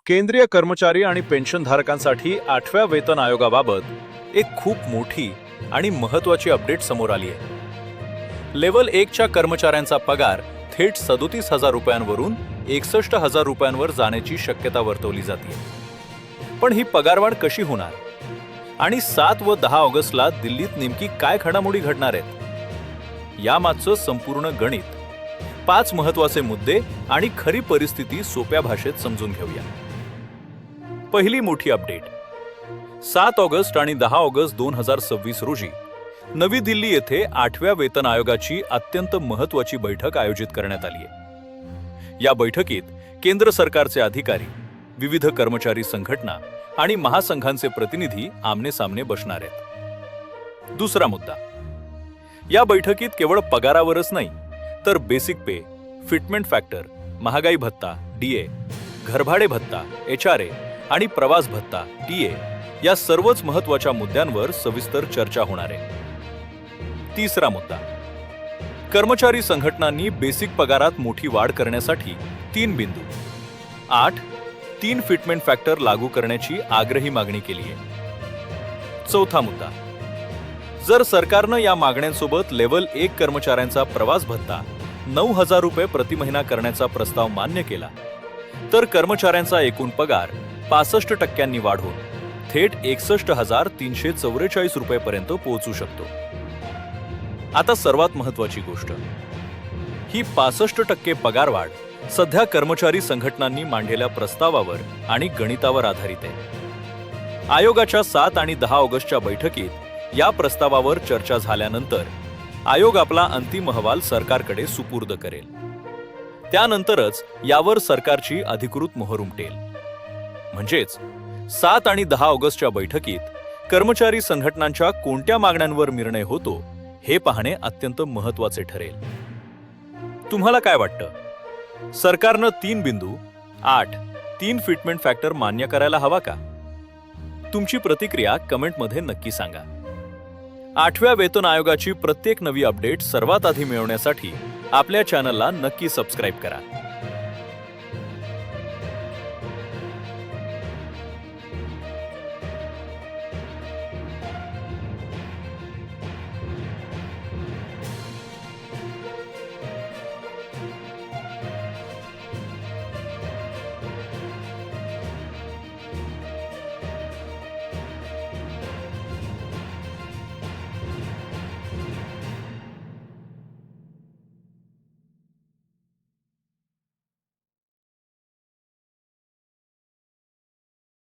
केंद्रीय कर्मचारी आणि पेन्शनधारकांसाठी 8व्या वेतन आयोगाबाबत एक खूप मोठी आणि महत्त्वाची अपडेट समोर आली आहे। लेव्हल 1 च्या कर्मचाऱ्यांचा पगार थेट 37,000 रुपयांवरून 61,000 रुपयांवर जाण्याची शक्यता वर्तवली जाते। पण ही पगारवाढ कशी होणार आणि 7 व 10 ऑगस्टला दिल्लीत नेमकी काय घडामोडी घडणार आहेत, यामागचं संपूर्ण गणित, 5 महत्त्वाचे मुद्दे आणि खरी परिस्थिती सोप्या भाषेत समजून घेऊया। पहिली मोठी अपडेट, 7 ऑगस्ट आणि 10 ऑगस्ट 2026 रोजी नवी दिल्ली येथे 8व्या वेतन आयोगाची अत्यंत महत्त्वाची बैठक आयोजित करण्यात आली आहे। या बैठकीत केंद्र सरकारचे अधिकारी, विविध कर्मचारी संघटना आणि महासंघांचे प्रतिनिधी आमने-सामने बसणार आहेत। दुसरा मुद्दा, या बैठकीत केवळ पगारावरच नाही तर बेसिक पे, फिटमेंट फॅक्टर, महागाई भत्ता डीए, घरभाडे भत्ता एचआरए आणि प्रवास भत्ता टीए या सर्वच महत्त्वाच्या मुद्द्यांवर सविस्तर चर्चा होणार आहे। तिसरा मुद्दा, कर्मचारी संघटनांनी बेसिक पगारात मोठी वाढ करण्यासाठी 3 बिंदू 8, 3 फिटमेंट फॅक्टर लागू करण्याची आग्रही मागणी केली आहे। चौथा मुद्दा, जर सरकारनं या मागण्यांसोबत लेव्हल 1 कर्मचाऱ्यांचा प्रवास भत्ता 9,000 रुपये प्रति महिना करण्याचा प्रस्ताव मान्य केला तर कर्मचाऱ्यांचा एकूण पगार 65% वाढून थेट 61,344 रुपयेपर्यंत पोहोचू शकतो। आता सर्वात महत्त्वाची गोष्ट, ही 65% पगारवाढ सध्या कर्मचारी संघटनांनी मांडलेल्या प्रस्तावावर आणि गणितावर आधारित आहे। आयोगाच्या 7 आणि 10 ऑगस्टच्या बैठकीत या प्रस्तावावर चर्चा झाल्यानंतर आयोग आपला अंतिम अहवाल सरकारकडे सुपूर्द करेल। त्यानंतरच यावर सरकारची अधिकृत मोहर उमटेल। म्हणजेच 7 आणि 10 ऑगस्टच्या बैठकीत कर्मचारी संघटनांच्या कोणत्या मागण्यांवर निर्णय होतो हे पाहणे अत्यंत महत्त्वाचे ठरेल। तुम्हाला काय वाटतं, सरकारनं 3 बिंदू 8, 3 फिटमेंट फॅक्टर मान्य करायला हवा का? तुमची प्रतिक्रिया कमेंटमध्ये नक्की सांगा। 8व्या वेतन आयोगाची प्रत्येक नवी अपडेट सर्वात आधी मिळवण्यासाठी आपल्या चॅनलला नक्की सबस्क्राईब करा।